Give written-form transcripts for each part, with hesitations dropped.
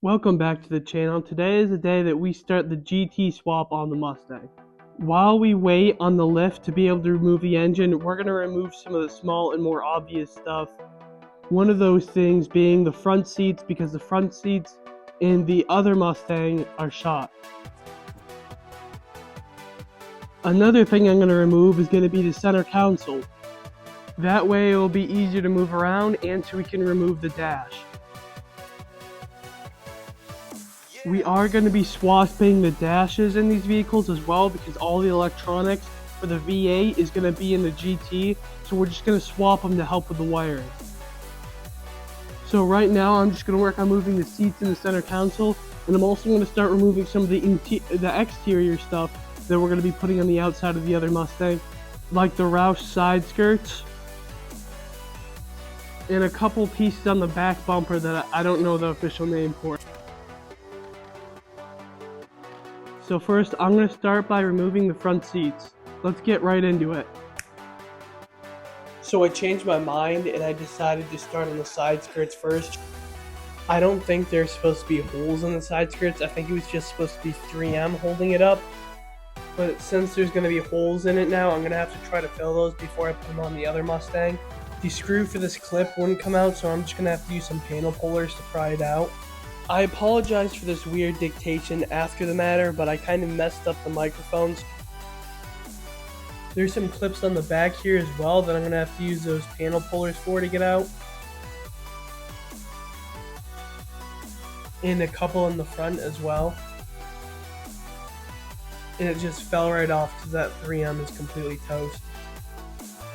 Welcome back to the channel. Today is the day that we start the GT swap on the Mustang. While we wait on the lift to be able to remove the engine, we're going to remove some of the small and more obvious stuff. One of those things being the front seats, because the front seats in the other Mustang are shot. Another thing I'm going to remove is going to be the center console. That way it will be easier to move around and so we can remove the dash. We are going to be swapping the dashes in these vehicles as well, because all the electronics for the V8 is going to be in the GT, so we're just going to swap them to help with the wiring. So right now I'm just going to work on moving the seats in the center console, and I'm also going to start removing some of the exterior stuff that we're going to be putting on the outside of the other Mustang, like the Roush side skirts and a couple pieces on the back bumper that I don't know the official name for. So first, I'm going to start by removing the front seats. Let's get right into it. So I changed my mind and I decided to start on the side skirts first. I don't think there's supposed to be holes in the side skirts. I think it was just supposed to be 3M holding it up. But since there's going to be holes in it now, I'm going to have to try to fill those before I put them on the other Mustang. The screw for this clip wouldn't come out, so I'm just going to have to use some panel pullers to pry it out. I apologize for this weird dictation after the matter, but I kind of messed up the microphones. There's some clips on the back here as well that I'm going to have to use those panel pullers for to get out. And a couple in the front as well. And it just fell right off because that 3M is completely toast.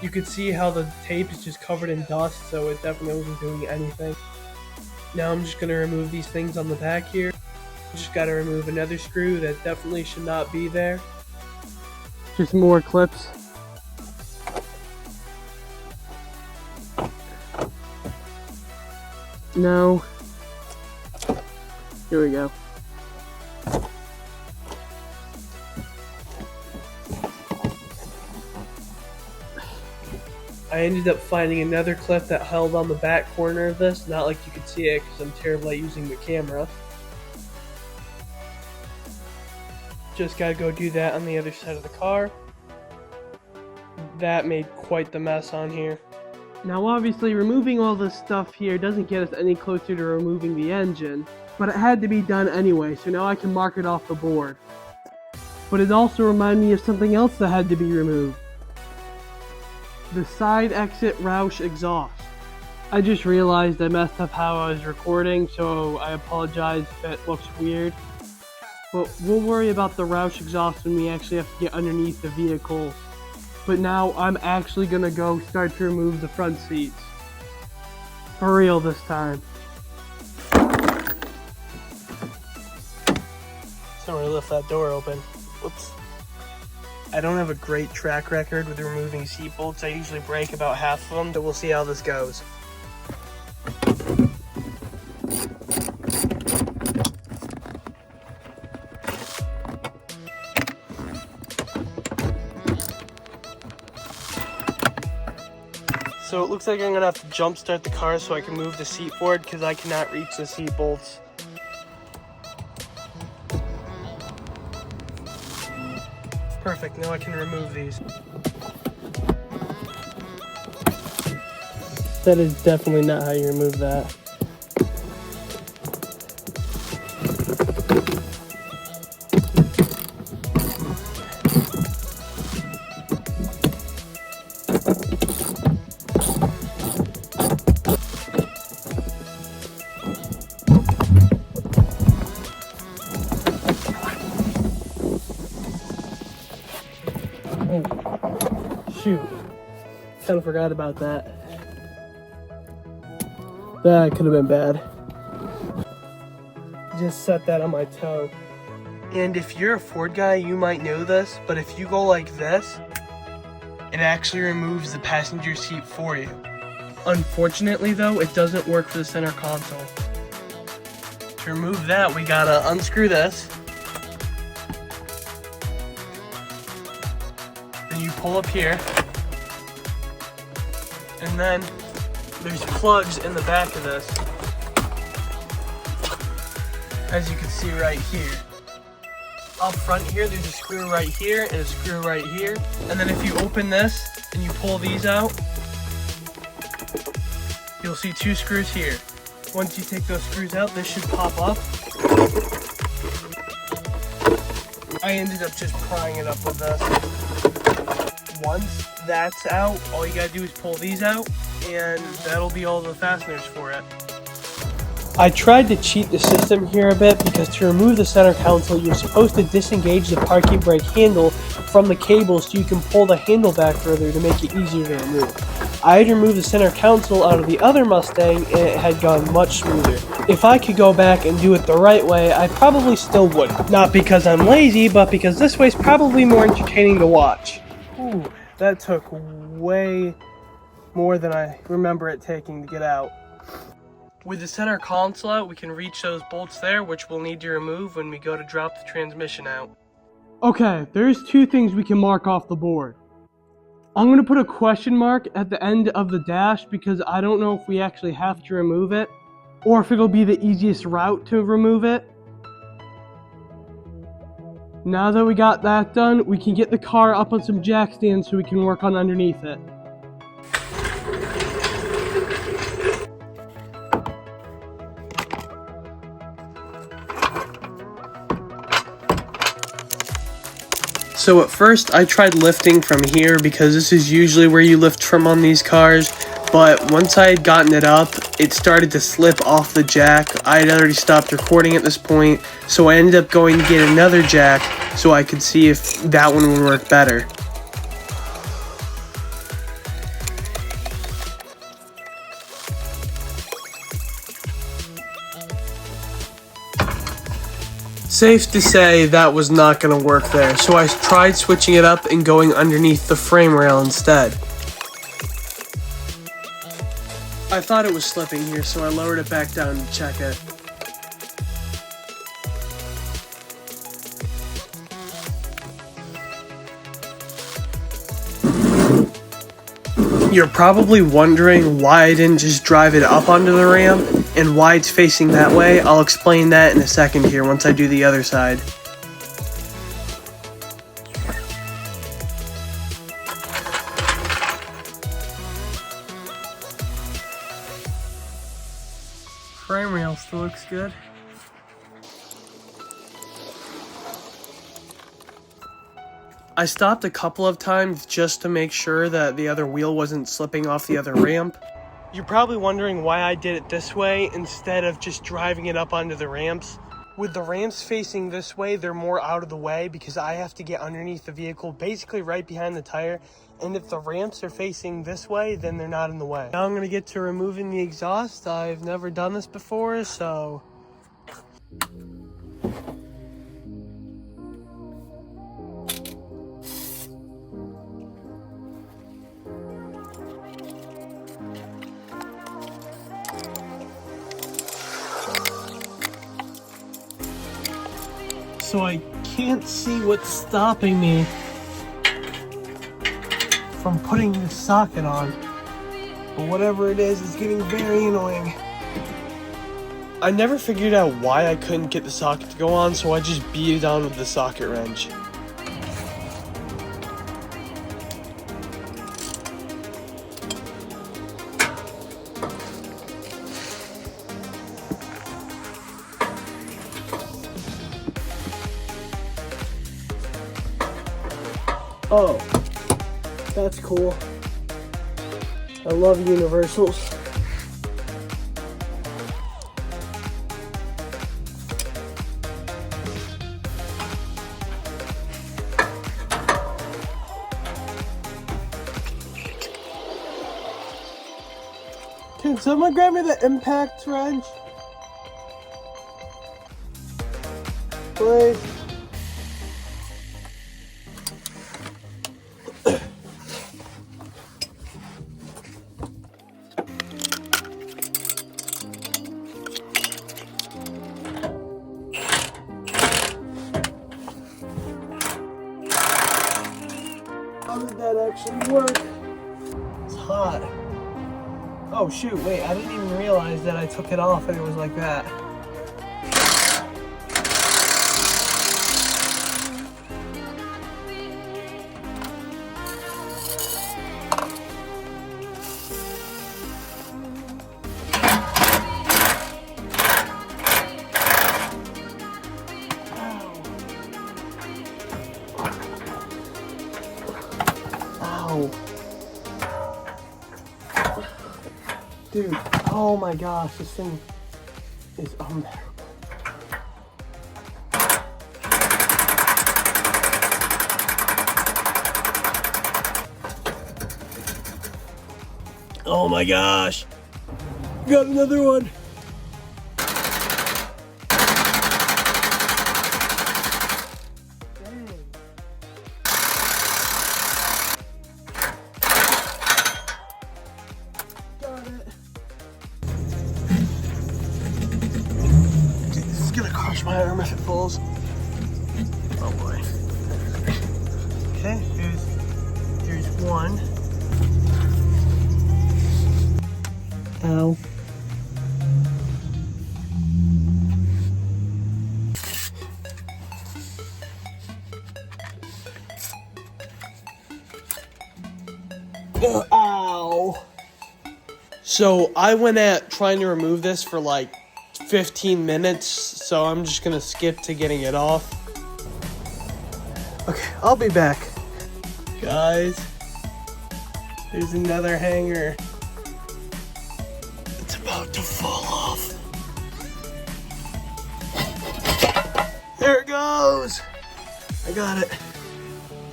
You could see how the tape is just covered in dust, so it definitely wasn't doing anything. Now I'm just going to remove these things on the back here. Just got to remove another screw that definitely should not be there. Just more clips. Now, here we go. I ended up finding another clip that held on the back corner of this, not like you could see it because I'm terrible at using the camera. Just gotta go do that on the other side of the car. That made quite the mess on here. Now obviously removing all this stuff here doesn't get us any closer to removing the engine, but it had to be done anyway, so now I can mark it off the board. But it also reminded me of something else that had to be removed. The side exit Roush exhaust. I just realized I messed up how I was recording, so I apologize if it looks weird. But we'll worry about the Roush exhaust when we actually have to get underneath the vehicle. But now I'm actually gonna go start to remove the front seats. For real this time. Sorry, I left that door open. Whoops. I don't have a great track record with removing seat bolts. I usually break about half of them, but we'll see how this goes. So it looks like I'm gonna have to jump start the car so I can move the seat forward because I cannot reach the seat bolts. Perfect, now I can remove these. That is definitely not how you remove that. Shoot, kind of forgot about that. That could have been bad. Just set that on my toe. And if you're a Ford guy, you might know this, but if you go like this, it actually removes the passenger seat for you. Unfortunately though, it doesn't work for the center console. To remove that, we gotta unscrew this. Then you pull up here. And then there's plugs in the back of this. as you can see right here. Up front here, there's a screw right here and a screw right here. And then if you open this and you pull these out, you'll see 2 screws here. Once you take those screws out, this should pop up. I ended up just prying it up with this. Once that's out, all you gotta do is pull these out, and that'll be all the fasteners for it. I tried to cheat the system here a bit because to remove the center console, you're supposed to disengage the parking brake handle from the cable so you can pull the handle back further to make it easier to remove. I had removed the center console out of the other Mustang and it had gone much smoother. If I could go back and do it the right way, I probably still would. Not because I'm lazy, but because this way's probably more entertaining to watch. Ooh, that took way more than I remember it taking to get out. With the center console out, we can reach those bolts there, which we'll need to remove when we go to drop the transmission out. Okay, there's 2 things we can mark off the board. I'm going to put a question mark at the end of the dash because I don't know if we actually have to remove it, or if it'll be the easiest route to remove it. Now that we got that done, we can get the car up on some jack stands so we can work on underneath it. So at first I tried lifting from here because this is usually where you lift from on these cars, but once I had gotten it up, it started to slip off the jack. I had already stopped recording at this point, so I ended up going to get another jack so I could see if that one would work better. Safe to say that was not going to work there, so I tried switching it up and going underneath the frame rail instead. I thought it was slipping here, so I lowered it back down to check it. You're probably wondering why I didn't just drive it up onto the ramp and why it's facing that way. I'll explain that in a second here once I do the other side. Frame rail still looks good. I stopped a couple of times just to make sure that the other wheel wasn't slipping off the other ramp. You're probably wondering why I did it this way instead of just driving it up onto the ramps. With the ramps facing this way, they're more out of the way because I have to get underneath the vehicle, basically right behind the tire. And if the ramps are facing this way, then they're not in the way. Now I'm going to get to removing the exhaust. I've never done this before, so... So I can't see what's stopping me from putting the socket on. But whatever it is, it's getting very annoying. I never figured out why I couldn't get the socket to go on, so I just beat it on with the socket wrench. Oh, that's cool. I love universals. Can someone grab me the impact wrench? Please. How did that actually work? It's hot. Oh shoot, wait, I didn't even realize that I took it off and it was like that. Dude, oh my gosh, this thing is unbearable. Oh my gosh! Got another one! Dang. Got it. Dude, this is gonna crush my arm if it falls. Oh boy. Okay, here's one. Ow. Ow. So I went at trying to remove this for like 15 minutes, so I'm just gonna skip to getting it off. Okay, I'll be back. Guys, there's another hanger. It's about to fall off. There it goes. I got it.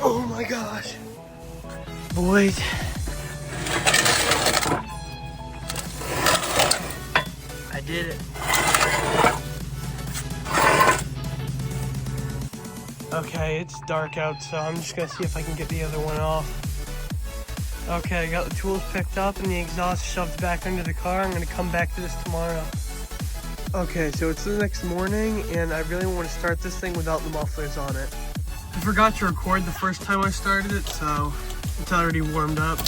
Oh my gosh. Boys. I did it. Okay, it's dark out, so I'm just gonna see if I can get the other one off. Okay, I got the tools picked up and the exhaust shoved back under the car. I'm gonna come back to this tomorrow. Okay, so it's the next morning and I really want to start this thing without the mufflers on it. I forgot to record the first time I started it, so it's already warmed up.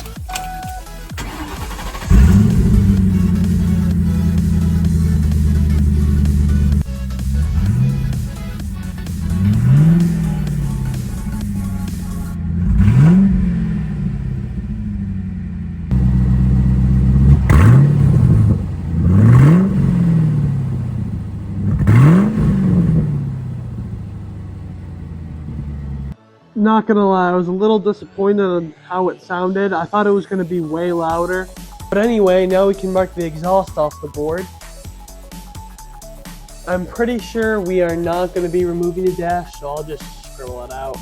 Not gonna lie, I was a little disappointed on how it sounded. I thought it was gonna be way louder. But anyway, now we can mark the exhaust off the board. I'm pretty sure we are not gonna be removing the dash, so I'll just scribble it out.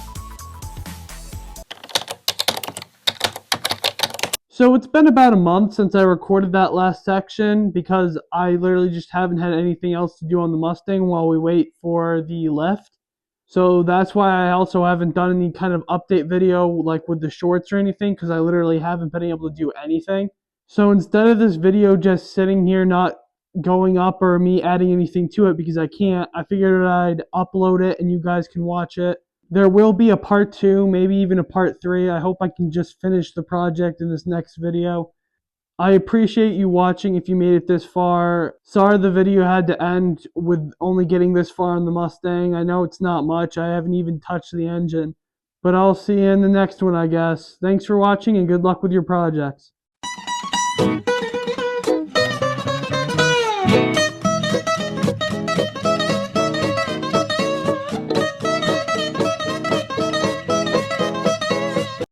So it's been about a month since I recorded that last section because I literally just haven't had anything else to do on the Mustang while we wait for the lift. So that's why I also haven't done any kind of update video like with the shorts or anything, because I literally haven't been able to do anything. So instead of this video just sitting here not going up or me adding anything to it because I can't, I figured I'd upload it and you guys can watch it. There will be a part 2, maybe even a part 3. I hope I can just finish the project in this next video. I appreciate you watching if you made it this far. Sorry the video had to end with only getting this far on the Mustang. I know it's not much. I haven't even touched the engine. But I'll see you in the next one, I guess. Thanks for watching and good luck with your projects.